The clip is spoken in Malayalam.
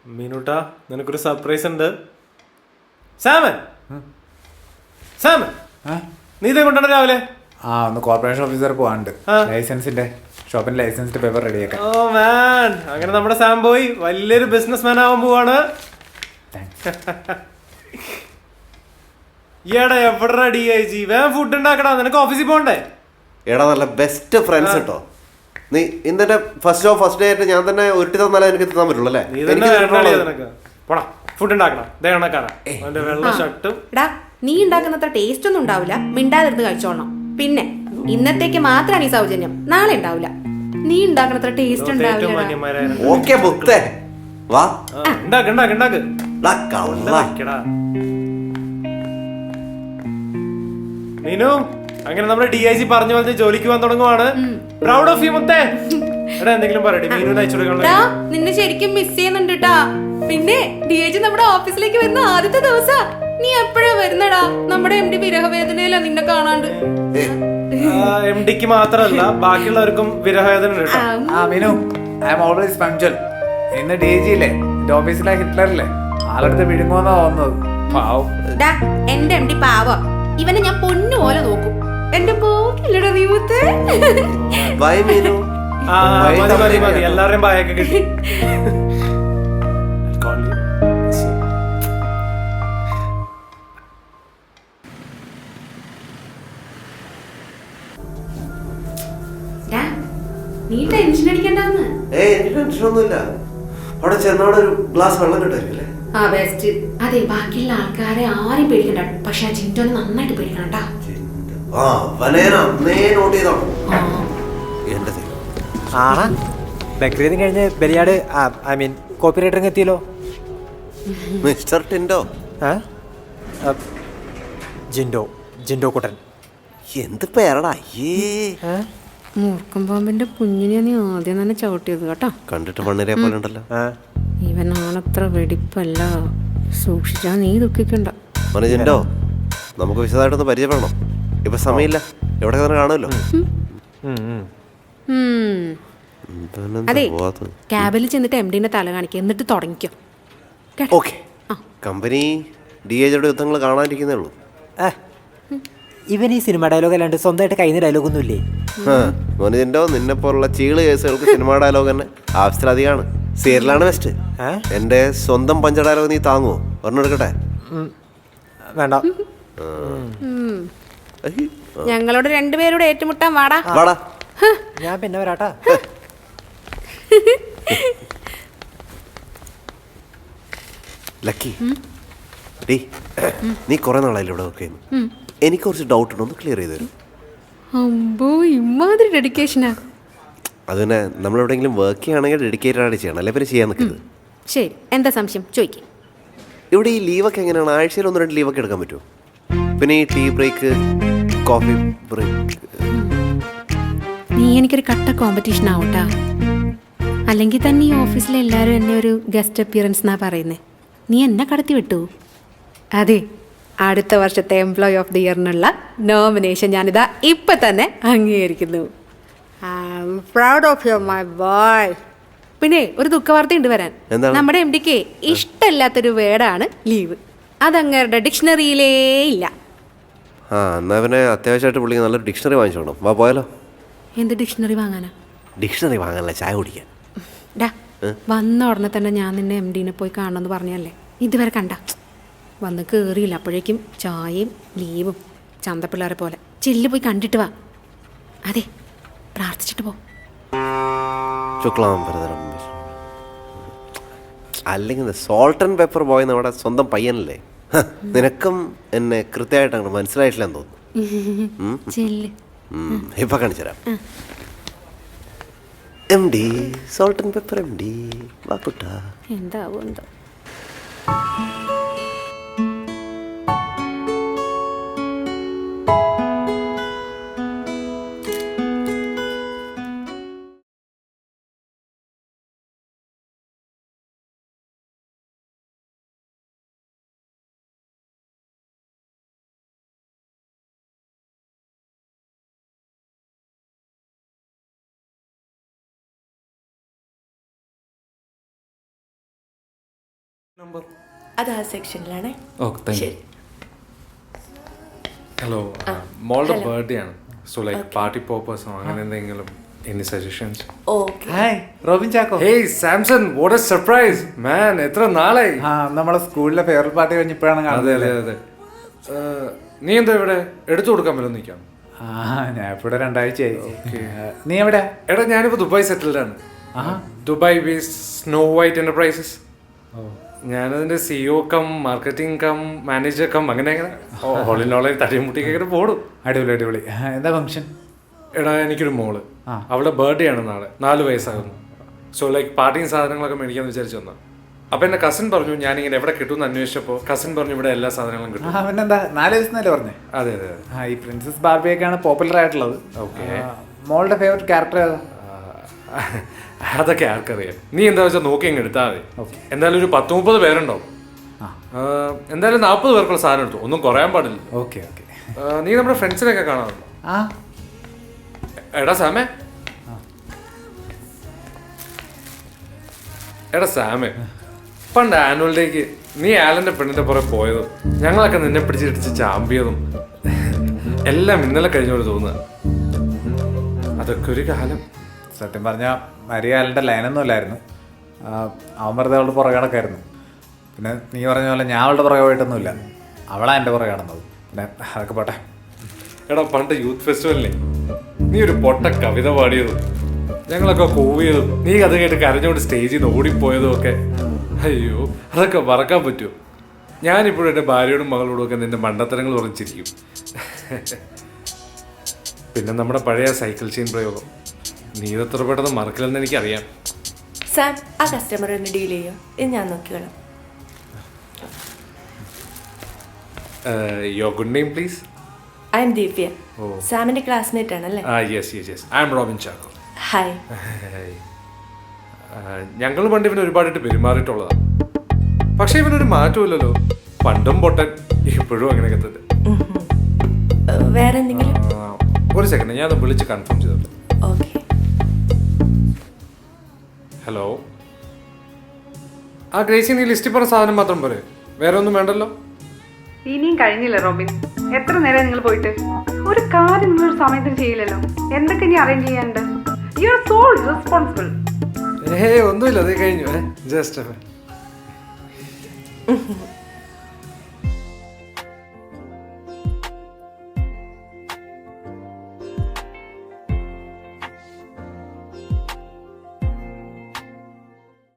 മീനൂട്ടാ നിനക്കൊരു സർപ്രൈസ് ഉണ്ട്. സാമൻ സാമൻ നീ ഇതേ കൊണ്ടാണ് രാവിലെ? ഒന്ന് കോർപ്പറേഷൻ ഓഫീസർ പോവാണ്ട് ലൈസൻസിന്റെ ഷോപ്പിന്റെ ലൈസൻസിന്റെ പേപ്പർ റെഡിയാക്കാൻ. ഓ മാൻ, അങ്ങനെ നമ്മുടെ സാം ബോയ് വലിയൊരു ബിസിനസ് മാൻ ആവാൻ പോവാണ്. ഈടാ എവിടെ DIG വേഗം ഫുഡ് ഉണ്ടാക്കടാ, നിനക്ക് ഓഫീസിൽ പോകണ്ടേ? എടാ നല്ല ബെസ്റ്റ് ഫ്രണ്ട്സ് കേട്ടോ. നീ ഇന്നെ ഫസ്റ്റ് ഡേ ആയിട്ട് ഞാൻ തന്നെ ഒരുട്ടി തന്നാലേ എനിക്ക് തിന്നാൻ പറ്റുള്ളൂ അല്ലേ? നീ തന്നെ നിനക്ക് പോടാ ഫുഡ് ഉണ്ടാക്കണം. വെള്ള ഷർട്ടും. നീ ഉണ്ടാക്കുന്നത്ര ടേസ്റ്റ് ഒന്നും ഉണ്ടാവില്ല, മിണ്ടാതിരുന്ന് കഴിച്ചോളണം. പിന്നെ ഇന്നത്തേക്ക് മാത്രമാണ് ഈ സൗജന്യം, നാളെ ഉണ്ടാവില്ല. നീ ഉണ്ടാക്കുന്നത്ര ടേസ്റ്റ് ഉണ്ടാവില്ല. ഓക്കേ പുത്തേ വാ ഉണ്ടാക്ക്. മീനു, അങ്ങനെ നമ്മുടെ DIG പറഞ്ഞു പറഞ്ഞ് ജോലിക്ക് പോകാൻ തുടങ്ങുവാണ്. പ്രൗഡ് ഓഫ് യു മുത്തേ. എടാ എന്തെങ്കിലും പറയട്ടെ, മീനു നിന്നെ ശരിക്കും മിസ് ചെയ്യുന്നുണ്ട് ട്ടാ. പിന്നെ DIG നമ്മുടെ ഓഫീസിലേക്ക് വരുന്ന ആദ്യത്തെ ദിവസാ. നീ എപ്പോഴാ വരുന്നടാ? നമ്മുടെ MD വിരഹവേദനയിലാ നിന്നെ കാണാണ്ട്. MDക്ക് മാത്രല്ല ബാക്കിയുള്ളവർക്കും വിരഹവേദന. Meenu, I am always punctual. ഇന്ന് DIG ഇല്ലേ, എന്റെ ഓഫീസിലെ ഹിറ്റ്ലറില്ലേ, ആളടുത്ത് വിഴുങ്ങുമെന്നാ തോന്നുന്നത്. പാവം. എന്റെ MD പാവം. ഇവനെ ഞാൻ പൊന്നു പോലെ നോക്കും. എന്റെ പോക്കില്ലടാ നീമത്തെ. ബൈ മീനു. മതി എല്ലാവരുടെയും ബായൊക്കെ കിട്ടി. നീ ടെൻഷൻ അടിക്കണ്ടെന്ന്. എനിക്ക് ടെൻഷനൊന്നുമില്ല. അവിടെ ചെന്നോടെ ഒരു ഗ്ലാസ് വെള്ളം കിട്ടായിരിക്കില്ലേ? അതെ, ബാക്കിയുള്ള ആൾക്കാരെ ആരും പേടിക്കണ്ട, പക്ഷെ ജിൻഡോനെ നന്നായിട്ട് പേടിക്കണട്ടാ. ബക്രീദ് കഴിഞ്ഞ് ബലിയാട് കോപ്പി റൈറ്ററിങ് എത്തിയല്ലോ. മിസ്റ്റർ ടിൻഡോ. ജിൻഡോ കുട്ടൻ. എന്ത് പേരടാ? മൂർക്കം പാമ്പിന്റെ കുഞ്ഞിനെ നീ ആദ്യം തന്നെ ചവിട്ടിയത് കേട്ടോ. കണ്ടിട്ട് മണ്ണിരെ പോലെ ഉണ്ടല്ലോ. ഇവനാണത്ര വെടിപ്പല്ല, സൂക്ഷിച്ചാ നീ ദുഃഖിക്കണ്ട. ജിൻഡോ, നമുക്ക് വിശദമായിട്ടൊന്ന് പരിചയപ്പെടണം. ഇപ്പൊ സമയമില്ല, എവിടെ കാണുമല്ലോ. അതെ, ക്യാബിൽ ചെന്നിട്ട് MDനെ തല കാണിക്കുക, എന്നിട്ട് തുടങ്ങിക്കോ. ഓക്കെ. കമ്പനി DIGയുടെ യുദ്ധങ്ങൾ കാണാനിരിക്കുന്നേ ഉള്ളൂ. ഇവൻ ഈ സിനിമ ഡയലോഗ് അല്ലാണ്ട് സ്വന്തമായിട്ട് കഴിഞ്ഞ ഡയലോഗ് ഒന്നും ഇല്ലേ? മോനിജിൻഡോ, നിന്നെ പോലുള്ള ചീള് കേസുകൾക്ക് സിനിമ ഡയലോഗ് തന്നെ ആവശ്യത്തിലധികമാണ്. സീരിയലാണ് ബെസ്റ്റ്. എന്റെ സ്വന്തം പഞ്ച ഡയലോഗ് നീ താങ്ങുമോ? ഒരെണ്ണം എടുക്കട്ടെ? വേണ്ട. ഞങ്ങളോട് രണ്ടുപേരോട് ഏറ്റുമുട്ടാൻ വാടാ. ഞാൻ പിന്നെ വരാട്ടാ. ലക്കി, നീ കുറെ നാളായില്ലേ ഇവിടെ വർക്ക് ചെയ്യുന്നു? എനിക്ക് കുറച്ച് ഡൗട്ട് ഉണ്ടോ, ഒന്ന് ക്ലിയർ ചെയ്ത് തരും? ഇമ്മാതിരി ഡെഡിക്കേഷനാ. അത് പിന്നെ നമ്മൾ എവിടെയെങ്കിലും വർക്ക് ചെയ്യുകയാണെങ്കിൽ ഡെഡിക്കേറ്റഡ് ആയിട്ട് ചെയ്യണം, അല്ലെ പിന്നെ ചെയ്യാൻ നിൽക്കരുത്. ശരി, എന്താ സംശയം ചോദിക്കേ. ഇവിടെ ഈ ലീവൊക്കെ എങ്ങനെയാണ്? ആഴ്ചയിൽ 1-2 ലീവൊക്കെ എടുക്കാൻ പറ്റുമോ? പിന്നെ ഈ ടീ ബ്രേക്ക്, കോഫി ബ്രേക്ക്. നീ എനിക്കൊരു കട്ട കോമ്പറ്റീഷൻ ആവട്ടാ. അല്ലെങ്കിൽ തന്നെ ഈ ഓഫീസിലെ എല്ലാവരും എന്നെ ഒരു ഗസ്റ്റ് അപ്പിയറൻസ് എന്നാ പറയുന്നേ. നീ എന്നെ കടത്തി വിട്ടു. അതെ, അടുത്ത വർഷത്തെ എംപ്ലോയി ഓഫ് ദി ഇയറിനുള്ള നോമിനേഷൻ ഞാനിതാ ഇപ്പൊ തന്നെ അംഗീകരിക്കുന്നു. Proud of you my boy. പിന്നെ ഒരു ദുഃഖവാർത്തയുണ്ട് വരാൻ. നമ്മുടെ MDക്ക് ഇഷ്ടമില്ലാത്തൊരു വേർഡാണ് ലീവ്. അതങ്ങരുടെ ഡിക്ഷണറിയിലേ ഇല്ല. എന്നാ പിന്നെ അത്യാവശ്യമായിട്ട് പുള്ളിക്ക് നല്ലൊരു ഡിക്ഷണറി വാങ്ങിച്ചോണം. വാ പോയാലോ? എന്ത് ഡിക്ഷണറി വാങ്ങാനാ? ഡിക്ഷണറി വാങ്ങാനല്ല, ചായ കുടിക്കാൻ. വന്ന ഉടനെ തന്നെ ഞാൻ നിന്നെ MDനെ പോയി കാണണമെന്ന് പറഞ്ഞല്ലേ, ഇതുവരെ കണ്ട? വന്ന് കയറിയില്ല, അപ്പോഴേക്കും ചായയും ലീവും. ചന്തപ്പിള്ളേരെ പോലെ ചെല്ലി പോയി കണ്ടിട്ട് വാ. അതെ, പ്രാർത്ഥിച്ചിട്ട് പോ. അല്ലെങ്കിൽ സോൾട്ട് ആൻഡ് പെപ്പർ ബോയ് നമ്മുടെ സ്വന്തം പയ്യനല്ലേ? നിനക്കും എന്നെ കൃത്യമായിട്ട് അങ്ങോട്ട് മനസ്സിലായിട്ടില്ലെന്ന് തോന്നുന്നു. ഇപ്പൊ കാണിച്ചുതരാം. MD, salt and pepper MD. വാ കുട്ടാ. എന്താവോ എന്തോ. അത് ആ സെക്ഷനിലാണേ. ശരി. ഹലോ, മോളുടെ ബർത്ത്ഡേ ആണ്. സോ ലൈക്ക് പാർട്ടി പർപ്പസോ അങ്ങനെ എന്തെങ്കിലും any suggestions? Okay. Hi Robin Chacko. Hey Samson, what a surprise man. എത്ര നാളായി. ആ നമ്മളെ സ്കൂളിലെ ഫെയർവെൽ പാർട്ടി കഴിഞ്ഞപ്പോഴാണ് അതെ കാണുന്നത്. അതെ അതെ. നീ എന്താ ഇവിടെ എടുത്തു കൊടുക്കാൻ പറ്റും നിൽക്കാം? ആ ഞാൻ ഇവിടെ 2 ആഴ്ചയായി. നീ എവിടെ? എടാ ഞാനിപ്പോ ദുബായ് സെറ്റിൽഡ് ആണ്. Dubai based snow white enterprises. ഞാനതിന്റെ CEO cum marketing cum manager cum അങ്ങനെ ഹോളിനോളെ തടിമുട്ടിക്കൊക്കെ പോടും. അടിപൊളി അടിപൊളി. എന്താ ഫംഗ്ഷൻ? എടാ എനിക്കൊരു മോള്, അവളുടെ ബർത്ത്ഡേ ആണ് നാളെ. 4 വയസ്സാകുന്നു. സോ ലൈക്ക് പാർട്ടിയും സാധനങ്ങളൊക്കെ മേടിക്കാന്ന് വിചാരിച്ചു വന്നാ. അപ്പൊ എന്റെ കസിൻ പറഞ്ഞു ഞാനിങ്ങനെ എവിടെ കിട്ടുമെന്ന് അന്വേഷിച്ചപ്പോ കസിൻ പറഞ്ഞു ഇവിടെ എല്ലാ സാധനങ്ങളും കിട്ടും. പിന്നെന്താ 4 വയസ്സെന്നല്ലേ പറഞ്ഞേ? അതെ അതെ. ആ ഈ പ്രിൻസസ് ബാർബിയൊക്കെയാണ് പോപ്പുലർ ആയിട്ടുള്ളത്. ഓക്കെ. മോളുടെ ഫേവറേറ്റ് ക്യാരക്ടർ ഏതാ? അതൊക്കെ ആർക്കറിയാം. നീ എന്താ വെച്ചാൽ നോക്കി അങ്ങ് എടുത്താൽ മതി. എന്തായാലും ഒരു 10-30 പേരുണ്ടാവും. എന്തായാലും 40 പേർക്കുള്ള സാധനം എടുത്തു. ഒന്നും കുറയാൻ പാടില്ല. Okay okay. നീ നമ്മുടെ ഫ്രണ്ട്സിനൊക്കെ കാണാറുണ്ടോ? ആ എടാ സാമേ, എടാ സാമേ, പണ്ട് ആനുവൽ ഡേക്ക് നീ ആലന്റെ പെണ്ണിന്റെ പുറകെ പോയതും ഞങ്ങളൊക്കെ നിന്നെ പിടിച്ചിടിച്ച് ചാമ്പിയതും എല്ലാം ഇന്നലെ കഴിഞ്ഞ പോലെ തോന്നുക. അതൊക്കെ ഒരു കാലം. സത്യം പറഞ്ഞാൽ മരിയാലിൻ്റെ ലൈനൊന്നും ഇല്ലായിരുന്നു. അവൻ വെറുതെ അവളുടെ പുറകെ നടക്കായിരുന്നു. പിന്നെ നീ പറഞ്ഞ പോലെ ഞാൻ അവളുടെ പുറകെ പോയിട്ടൊന്നുമില്ല, അവളാ എൻ്റെ പുറകെ നടന്നത്. പിന്നെ അതൊക്കെ പോട്ടെ. എടാ പണ്ട് യൂത്ത് ഫെസ്റ്റിവലിനെ നീ ഒരു പൊട്ട കവിത പാടിയതും ഞങ്ങളൊക്കെ കൂവിയതും നീ അത് കേട്ട് കരഞ്ഞോണ്ട് സ്റ്റേജിൽ നിന്ന് ഓടിപ്പോയതും ഒക്കെ, അയ്യോ അതൊക്കെ മറക്കാൻ പറ്റുമോ? ഞാനിപ്പോഴും എൻ്റെ ഭാര്യയോടും മകളോടും ഒക്കെ നിന്റെ മണ്ടത്തരങ്ങൾ ഉറച്ചിരിക്കും. പിന്നെ നമ്മുടെ പഴയ സൈക്കിൾ ചെയിൻ പ്രയോഗം നീ ഇതെത്ര പെട്ടെന്ന് മറക്കില്ലെന്ന് എനിക്കറിയാം. സാം, ആ കസ്റ്റമർ ഒന്ന് ഡീൽ ചെയ്യോ? ഇത് ഞാൻ നോക്കിക്കോളാം. Your good name please? I am Divya. സാമിന്റെ ക്ലാസ്മേറ്റ് ആണല്ലേ? Yes I am Robin Chacko. Hi. ഞങ്ങൾ പണ്ട് ഇവന് ഒരുപാടായിട്ട് പെരുമാറിയിട്ടുള്ളതാണ്. പക്ഷെ ഇവനൊരു മാറ്റമില്ലല്ലോ. പണ്ടും പൊട്ടൻ, ഇപ്പോഴും അങ്ങനെയൊക്കെ തന്നെ. വേറെ എന്തെങ്കിലും? ഒരു സെക്കൻഡ്, ഞാൻ വിളിച്ച് കൺഫേം ചെയ്തോളൂ. ഓക്കെ. ഹലോ. ആ ഗ്രേസി, നീ ലിസ്റ്റിൽ പറഞ്ഞ സാധനം മാത്രം പോരെ, വേറെ ഒന്നും വേണ്ടല്ലോ? ഇനിയും കഴിഞ്ഞില്ല റോബിൻ. എത്ര നേരം നിങ്ങൾ പോയിട്ട് ഒരു കാര്യം നിങ്ങളൊരു സമയത്തിന് ചെയ്യില്ലല്ലോ. എന്തൊക്കെ ഇനി അറേഞ്ച് ചെയ്യാനുണ്ട്? You are so responsible. ഒന്നുമില്ല, അത് കഴിഞ്ഞു. ജസ്റ്റ്